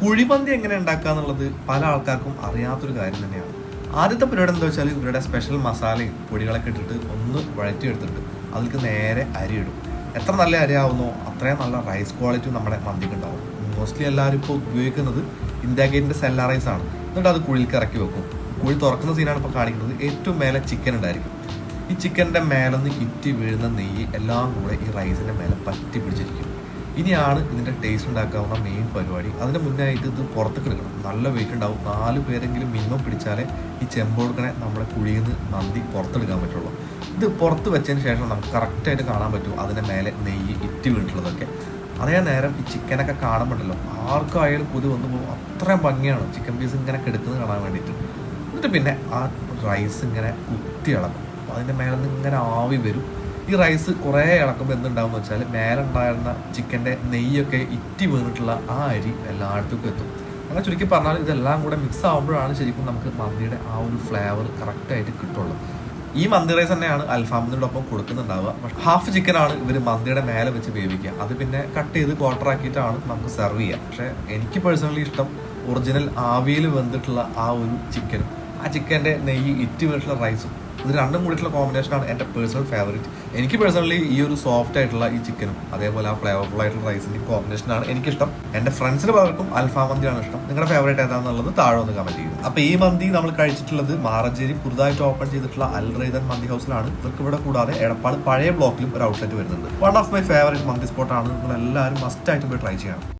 കുഴിമന്തി എങ്ങനെ ഉണ്ടാക്കുക എന്നുള്ളത് പല ആൾക്കാർക്കും അറിയാത്തൊരു കാര്യം തന്നെയാണ്. ആദ്യത്തെ പരിപാടി എന്താ വെച്ചാൽ ഇവരുടെ സ്പെഷ്യൽ മസാലയും പൊടികളൊക്കെ ഇട്ടിട്ട് ഒന്ന് വഴറ്റിയെടുത്തിട്ട് അതിലേക്ക് നേരെ അരി ഇടും. എത്ര നല്ല അരി ആവുന്നോ അത്രയും നല്ല റൈസ് ക്വാളിറ്റി നമ്മുടെ മന്തിക്ക് ഉണ്ടാവും. മോസ്റ്റ്ലി എല്ലാവരും ഇപ്പോൾ ഉപയോഗിക്കുന്നത് ഇന്ത്യ ഗേറ്റിൻ്റെ സെല്ല റൈസ് ആണ്. എന്നിട്ട് അത് കുഴിക്ക് ഇറക്കി വെക്കും. കുഴി തുറക്കുന്ന സീനാണ് ഇപ്പോൾ കാണിക്കുന്നത്. ഏറ്റവും മേലെ ചിക്കൻ ഉണ്ടായിരിക്കും. ഈ ചിക്കൻ്റെ മേലെന്ന് ഇറ്റി വീഴുന്ന നെയ്യ് എല്ലാം കൂടെ ഈ റൈസിൻ്റെ മേലെ പറ്റി പിടിച്ചിരിക്കും. ഇനിയാണ് ഇതിൻ്റെ ടേസ്റ്റ് ഉണ്ടാക്കാവുന്ന മെയിൻ പരിപാടി. അതിന് മുന്നായിട്ട് ഇത് പുറത്തേക്ക് എടുക്കണം. നല്ല വെയിറ്റ് ഉണ്ടാവും. 4 പേരെങ്കിലും മിനിമം പിടിച്ചാലേ ഈ ചെമ്പോടുക്കനെ നമ്മുടെ കുഴിയിൽ നിന്ന് മന്തി പുറത്തെടുക്കാൻ പറ്റുള്ളൂ. ഇത് പുറത്ത് വെച്ചതിന് ശേഷം നമുക്ക് കറക്റ്റായിട്ട് കാണാൻ പറ്റും അതിൻ്റെ മേലെ നെയ്യ് ഇറ്റി വീണിട്ടുള്ളതൊക്കെ. അതേ നേരം ഈ ചിക്കനൊക്കെ കാണുമ്പോണ്ടല്ലോ ആർക്കായാലും കൊതി വന്നു പോകും. അത്രയും ഭംഗിയാണ് ചിക്കൻ പീസ് ഇങ്ങനെ കെടുക്കുന്നത് കാണാൻ വേണ്ടിയിട്ട്. എന്നിട്ട് പിന്നെ ആ റൈസ് ഇങ്ങനെ കുത്തി ഇളക്കും. അപ്പോൾ അതിൻ്റെ മേലെ നിന്ന് ഇങ്ങനെ ആവി വരും. ഈ റൈസ് കുറേ ഇളക്കുമ്പോൾ എന്തുണ്ടാവും വെച്ചാൽ മേലെ ഉണ്ടായിരുന്ന ചിക്കൻ്റെ നെയ്യൊക്കെ ഇറ്റി വീണിട്ടുള്ള ആ അരി എല്ലായിടത്തേക്കും എത്തും. അങ്ങനെ ചുരുക്കി പറഞ്ഞാൽ ഇതെല്ലാം കൂടെ മിക്സ് ആകുമ്പോഴാണ് ശരിക്കും നമുക്ക് മന്തിയുടെ ആ ഒരു ഫ്ലേവർ കറക്റ്റായിട്ട് കിട്ടുള്ളൂ. ഈ മന്തി റൈസ് തന്നെയാണ് അൽഫാമിനോടൊപ്പം കൊടുക്കുന്നുണ്ടാവുക. പക്ഷേ ഹാഫ് ചിക്കനാണ് ഇവർ മന്തിയുടെ മേലെ വെച്ച് വേവിക്കുക. അത് പിന്നെ കട്ട് ചെയ്ത് ക്വാർട്ടറാക്കിയിട്ടാണ് നമുക്ക് സെർവ് ചെയ്യുക. പക്ഷേ എനിക്ക് പേഴ്സണലി ഇഷ്ടം ഒറിജിനൽ ആവിയിൽ വെന്തിട്ടുള്ള ആ ഒരു ചിക്കനും ആ ചിക്കൻ്റെ നെയ്യ് ഇറ്റി വീണിട്ടുള്ള റൈസും. ഇത് രണ്ടും കൂടിയിട്ടുള്ള കോമ്പിനേഷനാണ് എൻ്റെ പേഴ്സണൽ ഫേവറേറ്റ്. എനിക്ക് പേഴ്സണലി ഈ ഒരു സോഫ്റ്റ് ആയിട്ടുള്ള ഈ ചിക്കനും അതേപോലെ ആ ഫ്ലേവർഫുൾ ആയിട്ടുള്ള റൈസിൻ്റെ കോമ്പിനേഷനാണ് എനിക്കിഷ്ടം. എൻ്റെ ഫ്രണ്ട്സിന് പലർക്കും അൽഫാം മന്തിയാണ് ഇഷ്ടം. നിങ്ങളുടെ ഫേവറേറ്റ് ഏതാണെന്നുള്ളത് താഴെ ഒന്ന് കമൻറ്റ് ചെയ്യും. അപ്പോൾ ഈ മന്തി നമ്മൾ കഴിച്ചിട്ടുള്ളത് മാറഞ്ചേരി പുതുതായിട്ട് ഓപ്പൺ ചെയ്തിട്ടുള്ള അൽ റൈദൻ മന്തി ഹൗസിലാണ്. ഇവർക്ക് ഇവിടെ കൂടാതെ എടപ്പാട് പഴയ ബ്ലോക്കിലും ഒരു ഔട്ട്ലെറ്റ് വരുന്നുണ്ട്. വൺ ഓഫ് മൈ ഫേവറേറ്റ് മന്തി സ്പോട്ടാണ്. നിങ്ങൾ എല്ലാവരും മസ്റ്റ് ആയിട്ട് പോയി ട്രൈ ചെയ്യണം.